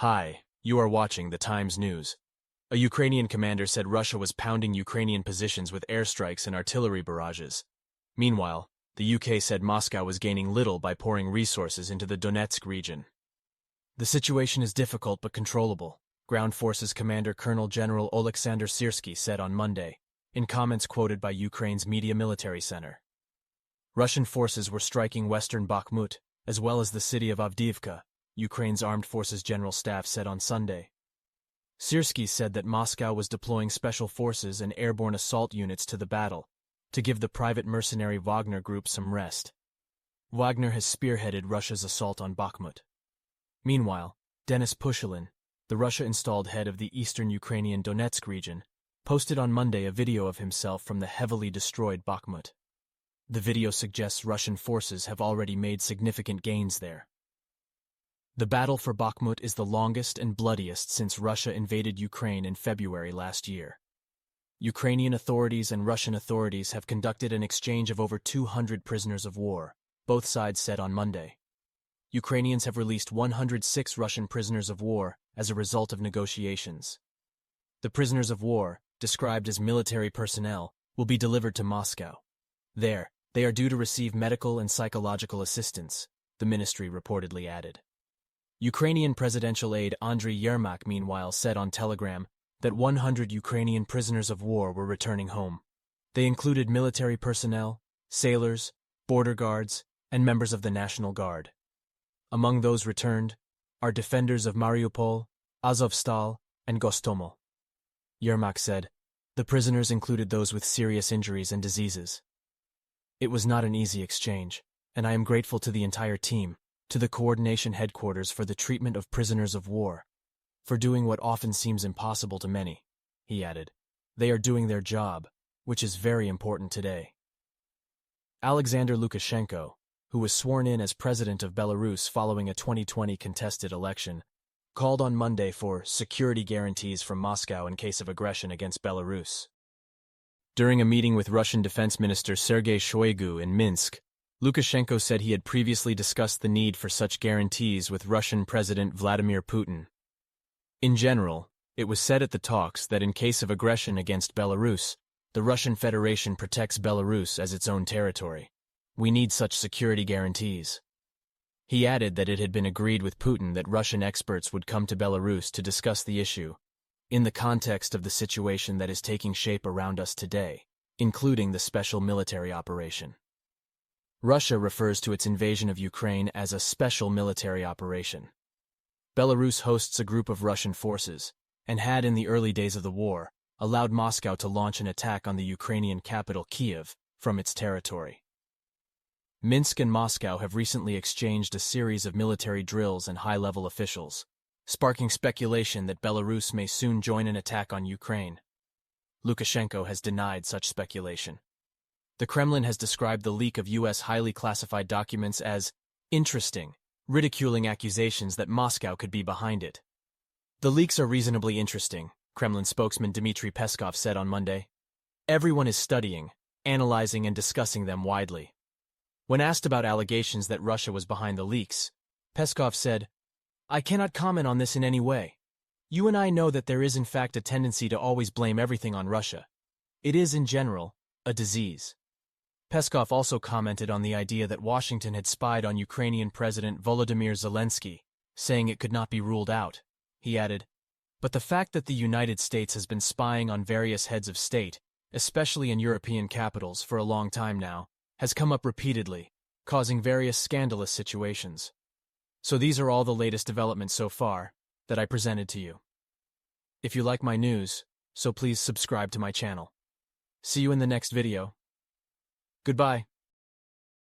Hi, you are watching the Times News. A Ukrainian commander said Russia was pounding Ukrainian positions with airstrikes and artillery barrages. Meanwhile, the UK said Moscow was gaining little by pouring resources into the Donetsk region. The situation is difficult but controllable, Ground Forces Commander Colonel General Oleksandr Syrskyi said on Monday, in comments quoted by Ukraine's Media Military Center. Russian forces were striking western Bakhmut, as well as the city of Avdiivka, Ukraine's Armed Forces General Staff said on Sunday. Syrskyi said that Moscow was deploying special forces and airborne assault units to the battle, to give the private mercenary Wagner group some rest. Wagner has spearheaded Russia's assault on Bakhmut. Meanwhile, Denis Pushilin, the Russia-installed head of the eastern Ukrainian Donetsk region, posted on Monday a video of himself from the heavily destroyed Bakhmut. The video suggests Russian forces have already made significant gains there. The battle for Bakhmut is the longest and bloodiest since Russia invaded Ukraine in February last year. Ukrainian authorities and Russian authorities have conducted an exchange of over 200 prisoners of war, both sides said on Monday. Ukrainians have released 106 Russian prisoners of war as a result of negotiations. The prisoners of war, described as military personnel, will be delivered to Moscow. There, they are due to receive medical and psychological assistance, the ministry reportedly added. Ukrainian presidential aide Andriy Yermak, meanwhile, said on Telegram that 100 Ukrainian prisoners of war were returning home. They included military personnel, sailors, border guards, and members of the National Guard. Among those returned are defenders of Mariupol, Azovstal, and Gostomel. Yermak said, the prisoners included those with serious injuries and diseases. It was not an easy exchange, and I am grateful to the entire team, to the coordination headquarters for the treatment of prisoners of war, for doing what often seems impossible to many, he added. They are doing their job, which is very important today. Alexander Lukashenko, who was sworn in as president of Belarus following a 2020 contested election, called on Monday for security guarantees from Moscow in case of aggression against Belarus. During a meeting with Russian Defense Minister Sergei Shoigu in Minsk, Lukashenko said he had previously discussed the need for such guarantees with Russian President Vladimir Putin. In general, it was said at the talks that in case of aggression against Belarus, the Russian Federation protects Belarus as its own territory. We need such security guarantees. He added that it had been agreed with Putin that Russian experts would come to Belarus to discuss the issue, in the context of the situation that is taking shape around us today, including the special military operation. Russia refers to its invasion of Ukraine as a special military operation. Belarus hosts a group of Russian forces, and had in the early days of the war, allowed Moscow to launch an attack on the Ukrainian capital Kyiv from its territory. Minsk and Moscow have recently exchanged a series of military drills and high-level officials, sparking speculation that Belarus may soon join an attack on Ukraine. Lukashenko has denied such speculation. The Kremlin has described the leak of U.S. highly classified documents as interesting, ridiculing accusations that Moscow could be behind it. The leaks are reasonably interesting, Kremlin spokesman Dmitry Peskov said on Monday. Everyone is studying, analyzing, and discussing them widely. When asked about allegations that Russia was behind the leaks, Peskov said, I cannot comment on this in any way. You and I know that there is in fact a tendency to always blame everything on Russia. It is, in general, a disease. Peskov also commented on the idea that Washington had spied on Ukrainian President Volodymyr Zelensky, saying it could not be ruled out. He added, but the fact that the United States has been spying on various heads of state, especially in European capitals for a long time now, has come up repeatedly, causing various scandalous situations. So these are all the latest developments so far that I presented to you. If you like my news, so please subscribe to my channel. See you in the next video. Goodbye.